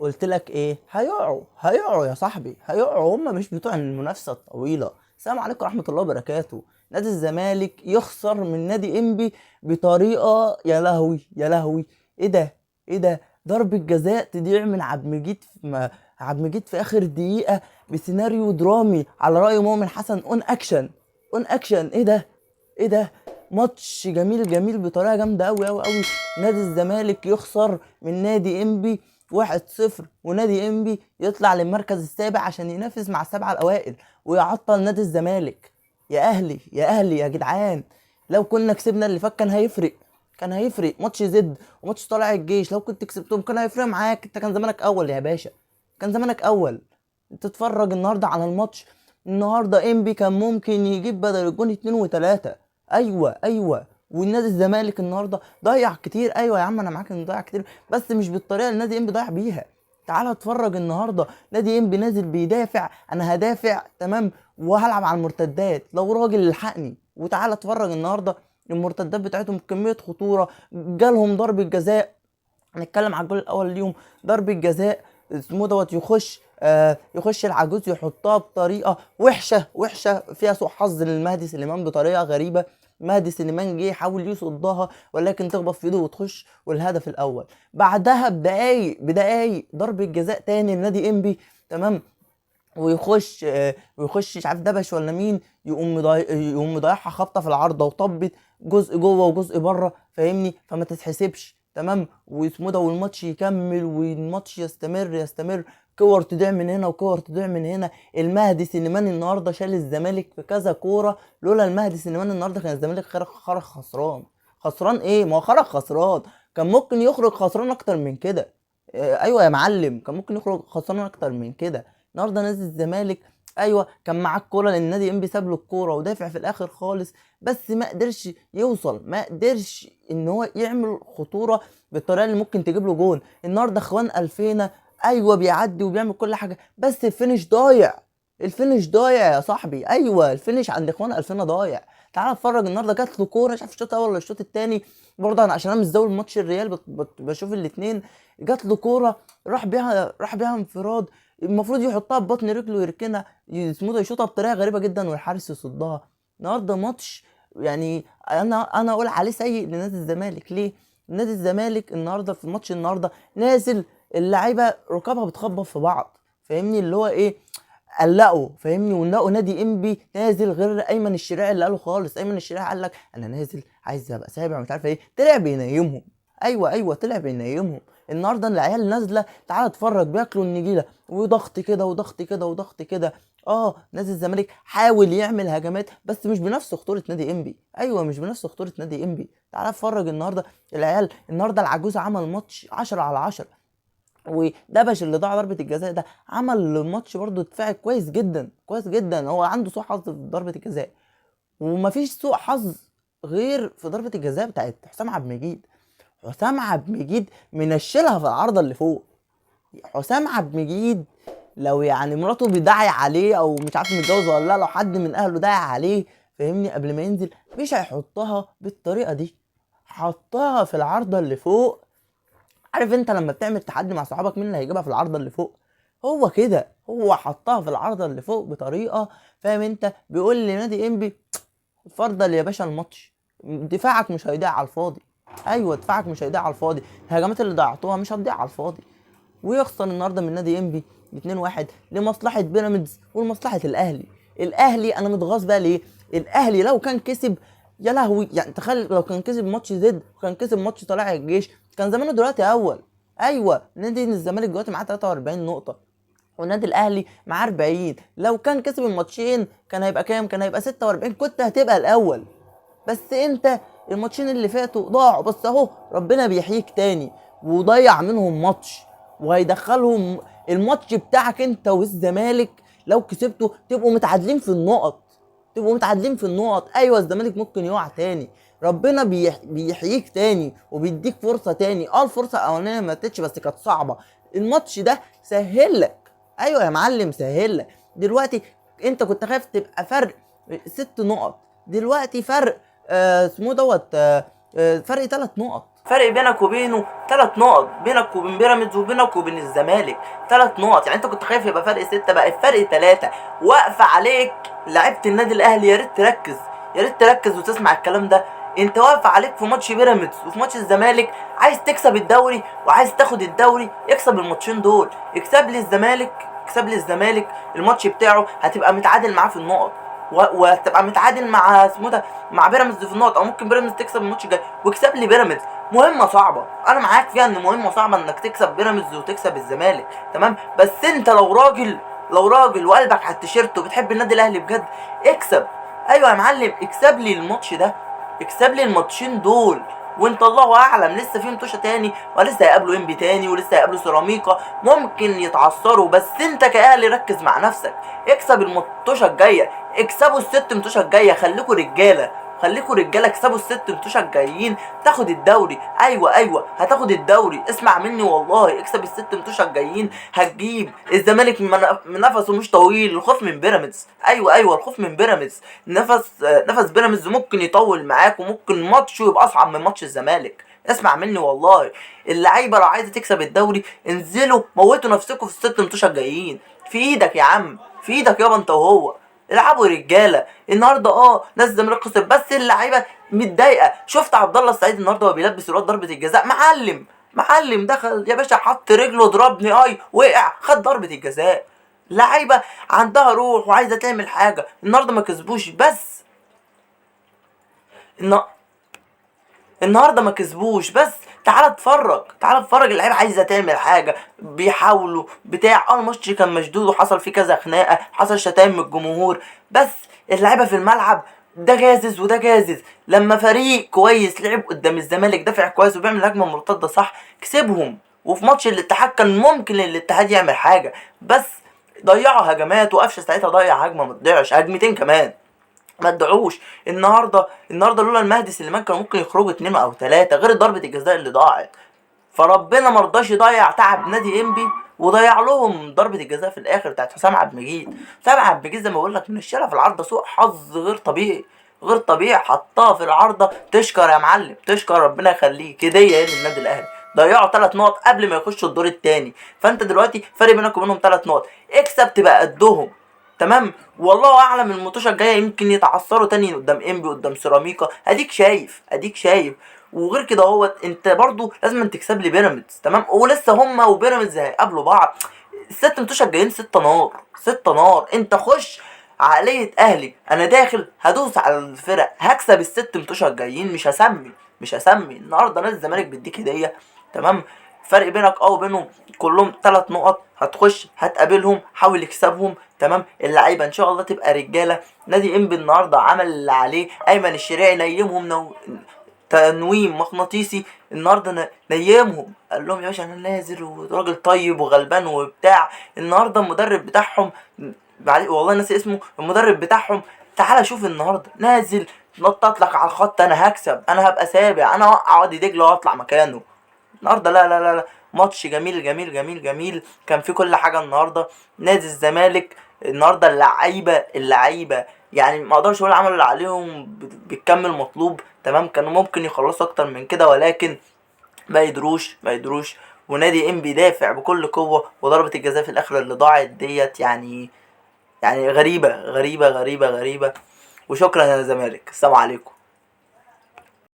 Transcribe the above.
قلت لك ايه؟ هيقعوا يا صاحبي، هيقعوا. هم مش بتوع المنافسه الطويله. السلام عليكم ورحمه الله وبركاته. نادي الزمالك يخسر من نادي انبي بطريقه يا لهوي يا لهوي. ايه ده؟ ايه ده؟ ضربة جزاء تضيع من عبد المجيد عبد المجيد في اخر دقيقه بسيناريو درامي على رأي مؤمن حسن. اون اكشن، اون اكشن. ايه ده؟ ايه ده؟ ماتش جميل جميل بطريقه جامده قوي قوي قوي. نادي الزمالك يخسر من نادي انبي 1-0، ونادي انبي يطلع للمركز السابع عشان ينافس مع السبعه الاوائل ويعطل نادي الزمالك. يا اهلي يا اهلي يا جدعان، لو كنا كسبنا اللي فات كان هيفرق. كان هيفرق ماتش زد وماتش طلائع الجيش. لو كنت كسبتهم كان هيفرق معاك. انت كان زمانك اول يا باشا، كان زمانك اول. تتفرج النهارده على الماتش. النهارده انبي كان ممكن يجيب بدل الجون 2 و3. ايوه ايوه. والنادي الزمالك النهارده ضيع كتير. ايوه يا عم انا معاك انه ضيع كتير، بس مش بالطريقه اللي نادي انبي ضيع بيها. تعال اتفرج النهارده نادي انبي نازل بيدافع. انا هدافع تمام وهلعب على المرتدات لو راجل الحقني. وتعال اتفرج النهارده المرتدات بتاعتهم كميه خطوره. جالهم ضربه جزاء. هنتكلم على الجول الاول ليهم. ضربه جزاء اسمه دوت يخش العجوز يحطها بطريقه وحشه وحشه فيها سوء حظ للمهدي سليمان بطريقه غريبه. مهدي سليمان جه يحاول يصدها ولكن تخبط في ايده وتخش، والهدف الاول. بعدها بدقايق ضربه جزاء تاني لنادي انبي. تمام. ويخش مش عارف دبش ولا مين، يقوم مضيعها خبطه في العارضه وطبت جزء جوه وجزء بره. فاهمني؟ فما تتحسبش. تمام. واسمه ده والماتش يكمل والماتش يستمر يستمر. كور تضيع من هنا وكور تضيع من هنا. المهدي سليمان النهارده شال الزمالك في كذا كوره. لولا المهدي سليمان النهارده كان الزمالك خرج خسران. خسران ايه؟ ما هو خرج خسران. كان ممكن يخرج خسران اكتر من كده. ايوه يا معلم، كان ممكن يخرج خسران اكتر من كده. النهارده نادي الزمالك ايوه كان معاه الكوره لان النادي انبي ساب له الكوره ودافع في الاخر خالص، بس ما قدرش يوصل، ما قدرش ان هو يعمل خطوره بالطريقه اللي ممكن تجيب له جون. النهارده اخوان الفينا ايوه بيعدي وبيعمل كل حاجه، بس الفينش ضايع. الفينش ضايع يا صاحبي. ايوه الفينش عند اخوان الفينا ضايع. تعال اتفرج النهارده جات له كوره مش عارف الشوط الاول ولا الشوط الثاني. برضه انا عشان انا مش زول ماتش الريال بشوف الاثنين. جات له كوره راح بيها انفراد. المفروض يحطها ببطن رجله ويركنها. اسمه ده يشوطها بطريقه غريبه جدا والحارس يصدها. النهارده ماتش يعني انا اقول عليه سيء لنادي الزمالك. ليه؟ نادي الزمالك النهارده في الماتش النهارده نازل اللعيبه ركابها بتخبط في بعض. فاهمني اللي هو ايه؟ قلقوا. فاهمني؟ ونلاقوا نادي انبي نازل غير ايمن الشريعي اللي قاله خالص. ايمن الشريعي قال لك انا نازل عايز ابقى سابع مش عارف ايه. طلع بينيمهم. ايوه طلع بينيمهم. النهارده العيال نازله تعالى اتفرج بياكلوا النجيله وضغط كده وضغط كده وضغط كده. نادي الزمالك حاول يعمل هجمات بس مش بنفس خطوره نادي انبي. ايوه مش بنفس خطوره نادي انبي. تعالى اتفرج النهارده العيال. النهارده العجوز عمل ماتش 10/10. ودبش اللي ضاع ضربه الجزاء ده عمل ماتش برضه دفاعي كويس جدا كويس جدا. هو عنده سوء حظ في ضربه الجزاء، ومفيش سوء حظ غير في ضربه الجزاء بتاعت حسام عبد المجيد. حسام عبد المجيد منشلها في العارضه اللي فوق. حسام عبد المجيد لو يعني مراته بيدعي عليه او مش عارف متجوز ولا لا، لو حد من اهله داعي عليه فاهمني قبل ما ينزل مش هيحطها بالطريقه دي. حطها في العارضه اللي فوق. عارف انت لما بتعمل تحدي مع صحابك مين اللي هيجيبها في العارضه اللي فوق؟ هو كده. هو حطها في العارضه اللي فوق بطريقه. فاهم انت؟ بيقول لي نادي انبي اتفضل يا باشا الماتش. دفاعك مش هيضيع على الفاضي. ايوه دفاعك مش هيضيع على الفاضي. الهجمات اللي ضيعتوها مش هتضيع على الفاضي. ويخسر النهارده من نادي انبي 2-1 لمصلحه بيراميدز ولمصلحه الاهلي. الاهلي انا متغاظ بقى ليه؟ الاهلي لو كان كسب يا لهوي، يعني تخيل لو كان كسب ماتش زد وكان كسب ماتش طلائع الجيش كان زمانه دلوقتي اول. ايوه نادي الزمالك دلوقتي معاه 43 نقطه والنادي الاهلي معاه 40. لو كان كسب الماتشين كان هيبقى كام؟ كان هيبقى 46. كنت هتبقى الاول. بس انت الماتشين اللي فاتوا ضاعوا، بس اهو ربنا بيحييك تاني وضيع منهم ماتش وهيدخلهم الماتش بتاعك انت والزمالك. لو كسبته تبقوا متعادلين في النقط. ايوه الزمالك ممكن يقع تاني. ربنا بيحييك تاني وبيديك فرصه تاني. الفرصه الاولانيه ما ماتتش بس كانت صعبه. الماتش ده سهل لك. ايوه يا معلم سهل لك. دلوقتي انت كنت خايف تبقى فرق 6 نقط، دلوقتي فرق اسمه دوت فرق 3 نقط. فرق بينك وبينه 3 نقط، بينك وبين بيراميدز وبينك وبين الزمالك 3 نقط. يعني انت كنت خايف يبقى فرق 6، بقى الفرق 3. واقفه عليك لعيبه النادي الاهلي، يا ريت تركز، يا ريت تركز وتسمع الكلام ده. انت واقف عليك في ماتش بيراميدز وفي ماتش الزمالك، عايز تكسب الدوري وعايز تاخد الدوري، اكسب الماتشين دول. اكسب لي الزمالك، اكسب لي الزمالك الماتش بتاعه، هتبقى متعادل معاه في النقط، وهتبقى متعادل مع اسمه ده، مع بيراميدز في النقط، او ممكن بيراميدز تكسب الماتش الجاي. واكسب لي بيراميدز، مهمه صعبه، انا معاك فيها ان مهمه صعبه انك تكسب بيراميدز وتكسب الزمالك، تمام. بس انت لو راجل، لو راجل وقلبك على التيشيرت وبتحب النادي الاهلي بجد، اكسب. ايوه يا معلم، اكسب لي الماتش ده، اكسب لي الماتشين دول. وانت الله اعلم لسه في متوشه تاني، ولسه هيقابلوا انبي تاني، ولسه هيقابلوا سيراميكا، ممكن يتعثروا. بس انت كاهلي ركز مع نفسك، اكسب الماتشه الجايه، اكسبوا ال6 ماتشات الجايه، خليكوا رجاله، خليكوا رجاله، اكسبوا ال6 ماتشات الجايين، تاخد الدوري. ايوه هتاخد الدوري، اسمع مني والله، اكسب ال6 ماتشات الجايين، هتجيب الزمالك من نفسه مش طويل، الخوف من بيراميدز. ايوه الخوف من بيراميدز، نفس بيراميدز ممكن يطول معاك، وممكن ماتشه يبقى اصعب من ماتش الزمالك. اسمع مني والله، اللعيبه لو عايزه تكسب الدوري انزلوا موتوا نفسكم في ال6 ماتشات الجايين، في ايدك يا عم، في ايدك يابا انت وهو. العبوا رجاله النهارده، ناس الزمالك خسر بس اللعيبه متضايقه. شفت عبد الله السعيد النهارده وهو بيلبس الواد ضربه الجزاء، معلم دخل يا باشا، حط رجله ضربني، وقع خد ضربه الجزاء. لعيبه عندها روح وعايزه تعمل حاجه، النهارده ما كسبوش بس الن- النهارده ما كسبوش بس. تعال اتفرج، تعال اتفرج، اللعيبه عايزه تعمل حاجه، بيحاولوا بتاع. الماتش كان مشدود وحصل فيه كذا خناقه، حصل شتايم من الجمهور، بس اللعيبه في الملعب ده جازز وده جازز. لما فريق كويس لعب قدام الزمالك، دافع كويس وبيعمل هجمه مرتده صح، كسبهم. وفي ماتش الاتحاد كان ممكن الاتحاد يعمل حاجه، بس ضيعوا هجمات، وقفشه ساعتها ضيع هجمه، ما تضيعش هجمتين كمان، ما تدعوش. النهارده لولا المهدي سليمان كانوا ممكن يخرجوا 2 او 3، غير ضربه الجزاء اللي ضاعت. فربنا مرضاش يضيع تعب نادي انبي، وضيع لهم ضربه الجزاء في الاخر بتاعت حسام عبد المجيد. حسام عبد المجيد زي ما بقول لك من الشارع في العارضه، سوء حظ غير طبيعي، غير طبيعي، حطها في العارضه. تشكر يا معلم، تشكر، ربنا يخليك، هديه ايه للنادي الاهلي. ضيعوا 3 نقط قبل ما يخشوا الدور الثاني، فانت دلوقتي فرق بينك وبينهم 3 نقط، اكسب تبقى قدهم، تمام. والله اعلم الماتشات الجايه يمكن يتعثروا تاني قدام انبي، قدام سيراميكا، اديك شايف. وغير كده انت برضو لازم تكسب لي بيراميدز، تمام. ولسه هما وبيراميدز هيقابلوا بعض، ال6 ماتشات الجايين 6 نار، 6 نار. انت خش عقلية اهلي، انا داخل هدوس على الفرق، هكسب ال6 ماتشات الجايين، مش هسمي النهارده نادي الزمالك بيديك هديه، تمام. فرق بينك وبينهم كلهم 3 نقط، هتخش هتقابلهم، حاول يكسبهم، تمام. اللعيبه ان شاء الله تبقى رجاله. نادي انبي النهارده عمل اللي عليه، ايمن الشريعي نيمهم تنويم مغناطيسي النهارده، نيمهم، قال لهم يا باشا انا نازل وراجل طيب وغلبان وبتاع. النهارده المدرب بتاعهم، والله ناسي اسمه، المدرب بتاعهم، تعالى شوف النهارده نازل نطط لك على الخط، انا هكسب، انا هبقى سابع، انا اوقع وادي دجله واطلع مكانه. النهارده لا، ماتش جميل جميل جميل جميل، كان في كل حاجه النهارده. نادي الزمالك النهارده اللعيبه يعني ما اقدرش اقول عملوا اللي عليهم بالكم المطلوب، تمام. كانوا ممكن يخلصوا اكتر من كده، ولكن ما يدروش. ونادي ام بيدافع بكل قوه، وضربه الجزاء في الاخر اللي ضاعت ديت يعني غريبه. وشكرا يا زمالك، السلام عليكم.